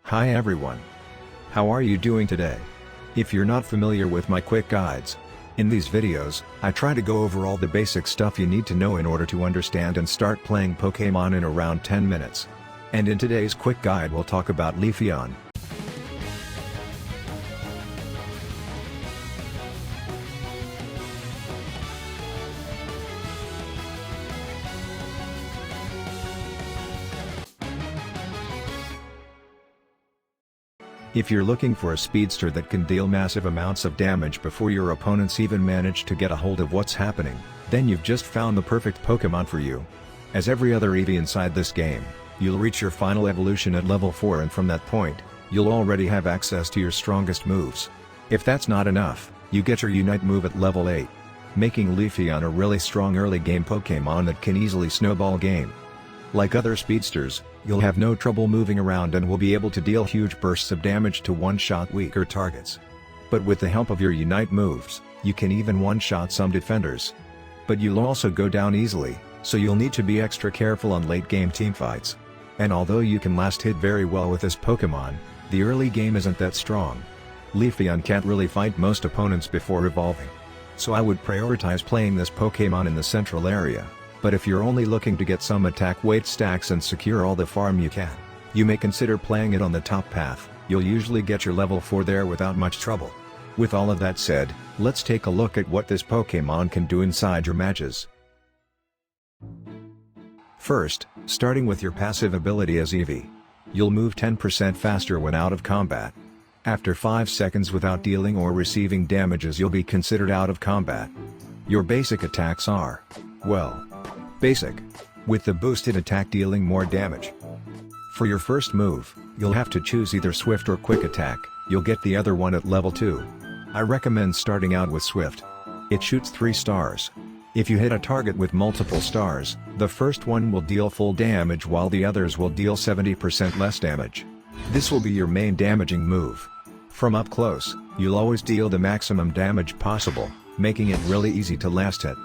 Hi everyone. How are you doing today? If you're not familiar with my quick guides, in these videos, I try to go over all the basic stuff you need to know in order to understand and start playing Pokemon in around 10 minutes. And in today's quick guide we'll talk about Leafeon. If you're looking for a speedster that can deal massive amounts of damage before your opponents even manage to get a hold of what's happening, then you've just found the perfect Pokemon for you. As every other Eevee inside this game, you'll reach your final evolution at level 4 and from that point, you'll already have access to your strongest moves. If that's not enough, you get your Unite move at level 8, making Leafeon a really strong early game Pokemon that can easily snowball game. Like other speedsters, you'll have no trouble moving around and will be able to deal huge bursts of damage to one-shot weaker targets. But with the help of your Unite moves, you can even one-shot some defenders. But you'll also go down easily, so you'll need to be extra careful on late-game teamfights. And although you can last hit very well with this Pokemon, the early game isn't that strong. Leafeon can't really fight most opponents before evolving. So I would prioritize playing this Pokemon in the central area. But if you're only looking to get some attack weight stacks and secure all the farm you can, you may consider playing it on the top path. You'll usually get your level 4 there without much trouble. With all of that said, let's take a look at what this Pokemon can do inside your matches. First, starting with your passive ability as Eevee. You'll move 10% faster when out of combat. After 5 seconds without dealing or receiving damages you'll be considered out of combat. Your basic attacks are, well, basic, with the boosted attack dealing more damage. For your first move, you'll have to choose either Swift or Quick Attack. You'll get the other one at level 2. I recommend starting out with Swift. It shoots 3 stars. If you hit a target with multiple stars, the first one will deal full damage while the others will deal 70% less damage. This will be your main damaging move. From up close, you'll always deal the maximum damage possible, making it really easy to last hit.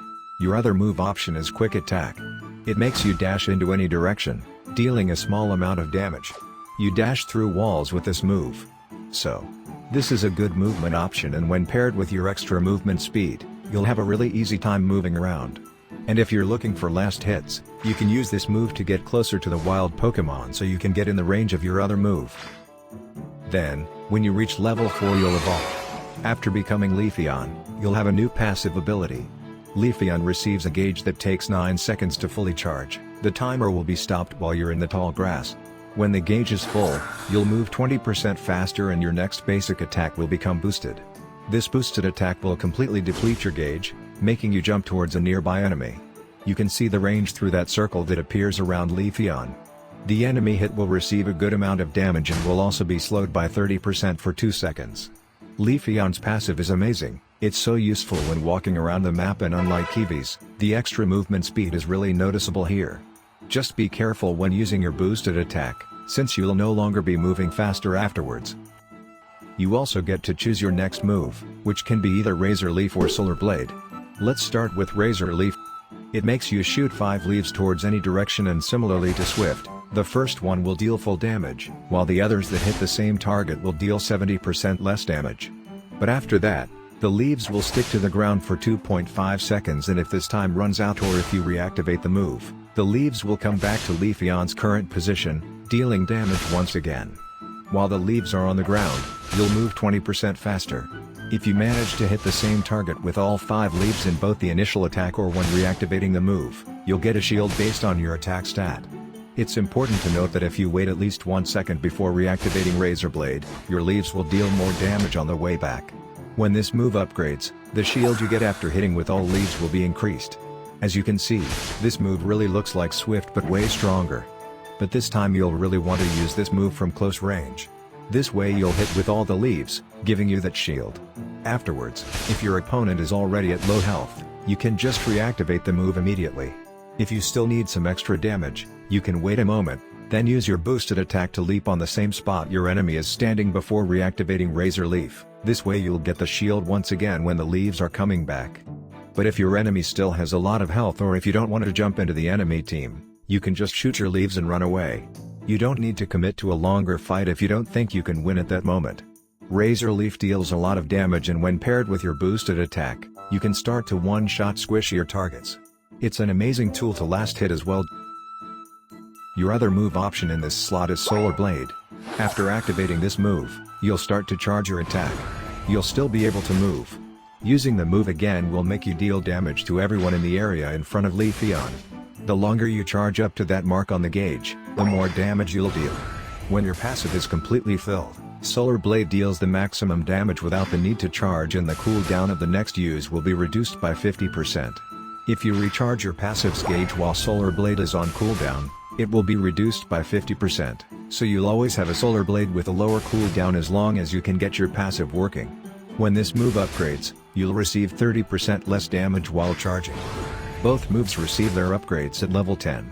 Your other move option is Quick Attack. It makes you dash into any direction, dealing a small amount of damage. You dash through walls with this move. So, this is a good movement option, and when paired with your extra movement speed, you'll have a really easy time moving around. And if you're looking for last hits, you can use this move to get closer to the wild Pokemon so you can get in the range of your other move. Then, when you reach level 4 you'll evolve. After becoming Leafeon, you'll have a new passive ability. Leafeon receives a gauge that takes 9 seconds to fully charge. The timer will be stopped while you're in the tall grass. When the gauge is full, you'll move 20% faster and your next basic attack will become boosted. This boosted attack will completely deplete your gauge, making you jump towards a nearby enemy. You can see the range through that circle that appears around Leafeon. The enemy hit will receive a good amount of damage and will also be slowed by 30% for 2 seconds. Leafeon's passive is amazing. It's so useful when walking around the map, and unlike Eevee's, the extra movement speed is really noticeable here. Just be careful when using your boosted attack, since you'll no longer be moving faster afterwards. You also get to choose your next move, which can be either Razor Leaf or Solar Blade. Let's start with Razor Leaf. It makes you shoot 5 leaves towards any direction, and similarly to Swift, the first one will deal full damage, while the others that hit the same target will deal 70% less damage. But after that, the leaves will stick to the ground for 2.5 seconds, and if this time runs out or if you reactivate the move, the leaves will come back to Leafeon's current position, dealing damage once again. While the leaves are on the ground, you'll move 20% faster. If you manage to hit the same target with all 5 leaves in both the initial attack or when reactivating the move, you'll get a shield based on your attack stat. It's important to note that if you wait at least 1 second before reactivating Razor Blade, your leaves will deal more damage on the way back. When this move upgrades, the shield you get after hitting with all leaves will be increased. As you can see, this move really looks like Swift but way stronger. But this time you'll really want to use this move from close range. This way you'll hit with all the leaves, giving you that shield. Afterwards, if your opponent is already at low health, you can just reactivate the move immediately. If you still need some extra damage, you can wait a moment, then use your boosted attack to leap on the same spot your enemy is standing before reactivating Razor Leaf. This way you'll get the shield once again when the leaves are coming back. But if your enemy still has a lot of health, or if you don't want to jump into the enemy team, you can just shoot your leaves and run away. You don't need to commit to a longer fight if you don't think you can win at that moment. Razor Leaf deals a lot of damage, and when paired with your boosted attack, you can start to one-shot squishier targets. It's an amazing tool to last hit as well. Your other move option in this slot is Solar Blade. After activating this move, you'll start to charge your attack. You'll still be able to move. Using the move again will make you deal damage to everyone in the area in front of Leafeon. The longer you charge up to that mark on the gauge, the more damage you'll deal. When your passive is completely filled, Solar Blade deals the maximum damage without the need to charge, and the cooldown of the next use will be reduced by 50%. If you recharge your passive's gauge while Solar Blade is on cooldown, it will be reduced by 50%, so you'll always have a Solar Blade with a lower cooldown as long as you can get your passive working. When this move upgrades, you'll receive 30% less damage while charging. Both moves receive their upgrades at level 10.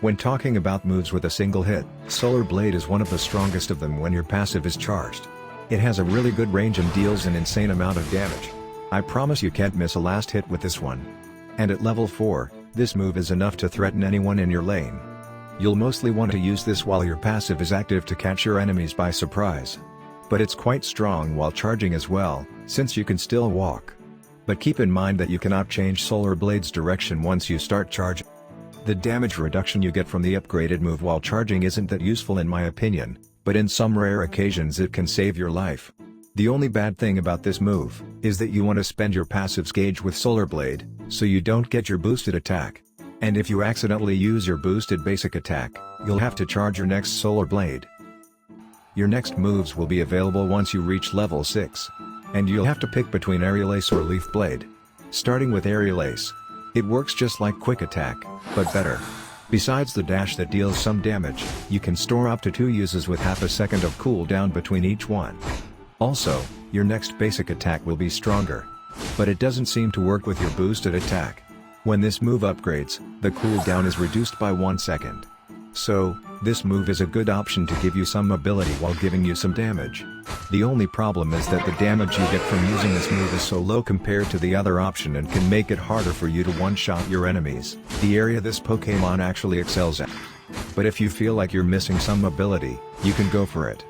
When talking about moves with a single hit, Solar Blade is one of the strongest of them when your passive is charged. It has a really good range and deals an insane amount of damage. I promise you can't miss a last hit with this one. And at level 4, this move is enough to threaten anyone in your lane. You'll mostly want to use this while your passive is active to catch your enemies by surprise. But it's quite strong while charging as well, since you can still walk. But keep in mind that you cannot change Solar Blade's direction once you start charging. The damage reduction you get from the upgraded move while charging isn't that useful in my opinion, but in some rare occasions it can save your life. The only bad thing about this move is that you want to spend your passive's gauge with Solar Blade, so you don't get your boosted attack. And if you accidentally use your boosted basic attack, you'll have to charge your next Solar Blade. Your next moves will be available once you reach level 6. And you'll have to pick between Aerial Ace or Leaf Blade. Starting with Aerial Ace. It works just like Quick Attack, but better. Besides the dash that deals some damage, you can store up to 2 uses with half a second of cooldown between each one. Also, your next basic attack will be stronger. But it doesn't seem to work with your boosted attack. When this move upgrades, the cooldown is reduced by 1 second. So, this move is a good option to give you some mobility while giving you some damage. The only problem is that the damage you get from using this move is so low compared to the other option and can make it harder for you to one-shot your enemies, the area this Pokémon actually excels at. But if you feel like you're missing some mobility, you can go for it.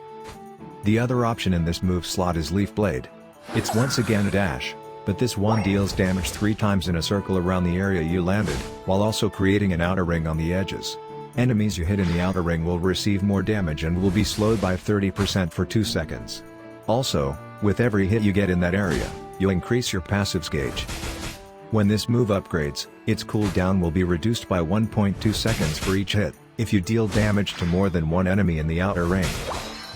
The other option in this move slot is Leaf Blade. It's once again a dash, but this one deals damage 3 times in a circle around the area you landed, while also creating an outer ring on the edges. Enemies you hit in the outer ring will receive more damage and will be slowed by 30% for 2 seconds. Also, with every hit you get in that area, you'll increase your passive's gauge. When this move upgrades, its cooldown will be reduced by 1.2 seconds for each hit, if you deal damage to more than one enemy in the outer ring.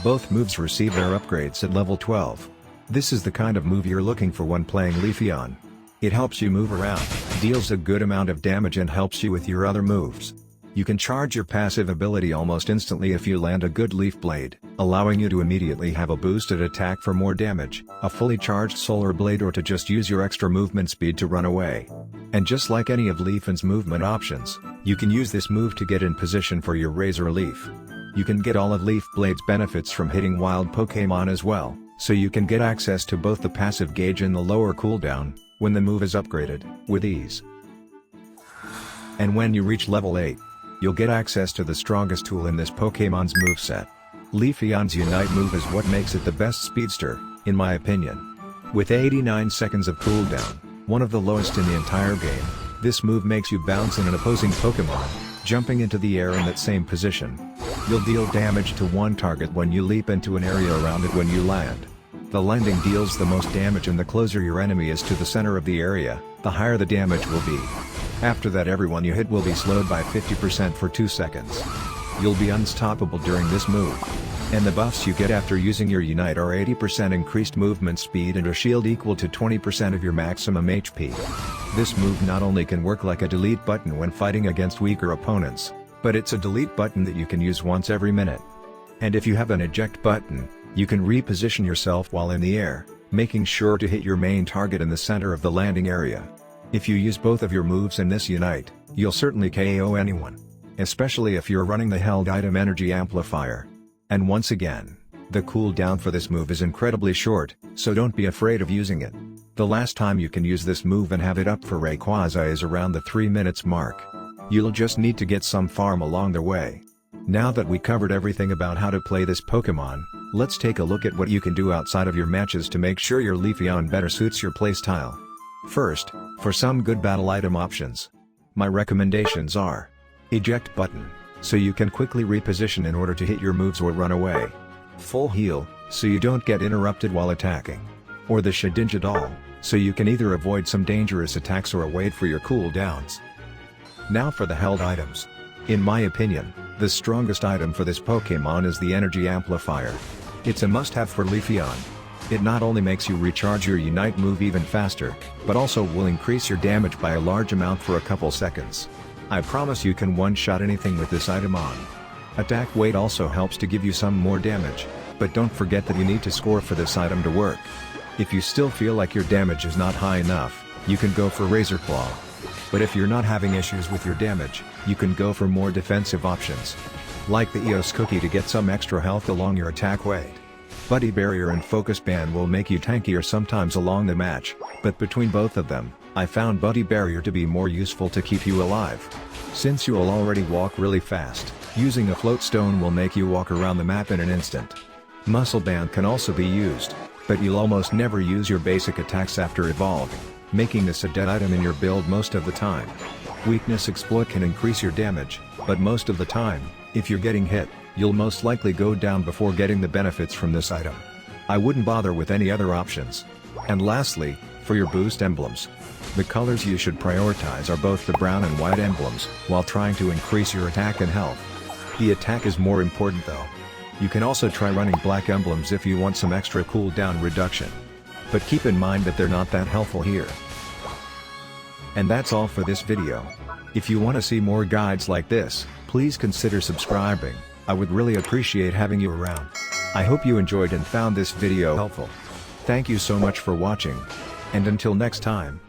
Both moves receive their upgrades at level 12. This is the kind of move you're looking for when playing Leafeon. It helps you move around, deals a good amount of damage and helps you with your other moves. You can charge your passive ability almost instantly if you land a good Leaf Blade, allowing you to immediately have a boosted attack for more damage, a fully charged Solar Blade, or to just use your extra movement speed to run away. And just like any of Leafeon's movement options, you can use this move to get in position for your Razor Leaf. You can get all of Leaf Blade's benefits from hitting wild Pokémon as well, so you can get access to both the passive gauge and the lower cooldown, when the move is upgraded, with ease. And when you reach level 8, you'll get access to the strongest tool in this Pokémon's moveset. Leafeon's Unite move is what makes it the best speedster, in my opinion. With 89 seconds of cooldown, one of the lowest in the entire game, this move makes you bounce in an opposing Pokémon, jumping into the air in that same position. You'll deal damage to one target when you leap into an area around it when you land. The landing deals the most damage, and the closer your enemy is to the center of the area, the higher the damage will be. After that, everyone you hit will be slowed by 50% for 2 seconds. You'll be unstoppable during this move. And the buffs you get after using your Unite are 80% increased movement speed and a shield equal to 20% of your maximum HP. This move not only can work like a delete button when fighting against weaker opponents, but it's a delete button that you can use once every minute. And if you have an eject button, you can reposition yourself while in the air, making sure to hit your main target in the center of the landing area. If you use both of your moves in this Unite, you'll certainly KO anyone. Especially if you're running the Held Item Energy Amplifier. And once again, the cooldown for this move is incredibly short, so don't be afraid of using it. The last time you can use this move and have it up for Rayquaza is around the 3 minutes mark. You'll just need to get some farm along the way. Now that we covered everything about how to play this Pokemon, let's take a look at what you can do outside of your matches to make sure your Leafeon better suits your playstyle. First, for some good battle item options. My recommendations are: Eject button, so you can quickly reposition in order to hit your moves or run away. Full heal, so you don't get interrupted while attacking. Or the Shedinja doll, so you can either avoid some dangerous attacks or wait for your cooldowns. Now for the held items. In my opinion, the strongest item for this Pokemon is the Energy Amplifier. It's a must-have for Leafeon. It not only makes you recharge your Unite move even faster, but also will increase your damage by a large amount for a couple seconds. I promise you can one-shot anything with this item on. Attack weight also helps to give you some more damage, but don't forget that you need to score for this item to work. If you still feel like your damage is not high enough, you can go for Razor Claw. But if you're not having issues with your damage, you can go for more defensive options. Like the Eos Cookie to get some extra health along your attack weight. Buddy Barrier and Focus Band will make you tankier sometimes along the match, but between both of them, I found Buddy Barrier to be more useful to keep you alive. Since you'll already walk really fast, using a Float Stone will make you walk around the map in an instant. Muscle Band can also be used, but you'll almost never use your basic attacks after evolving, making this a dead item in your build most of the time. Weakness Exploit can increase your damage, but most of the time, if you're getting hit, you'll most likely go down before getting the benefits from this item. I wouldn't bother with any other options. And lastly, for your boost emblems. The colors you should prioritize are both the brown and white emblems, while trying to increase your attack and health. The attack is more important though. You can also try running black emblems if you want some extra cooldown reduction. But keep in mind that they're not that helpful here. And that's all for this video. If you want to see more guides like this, please consider subscribing. I would really appreciate having you around. I hope you enjoyed and found this video helpful. Thank you so much for watching. And until next time.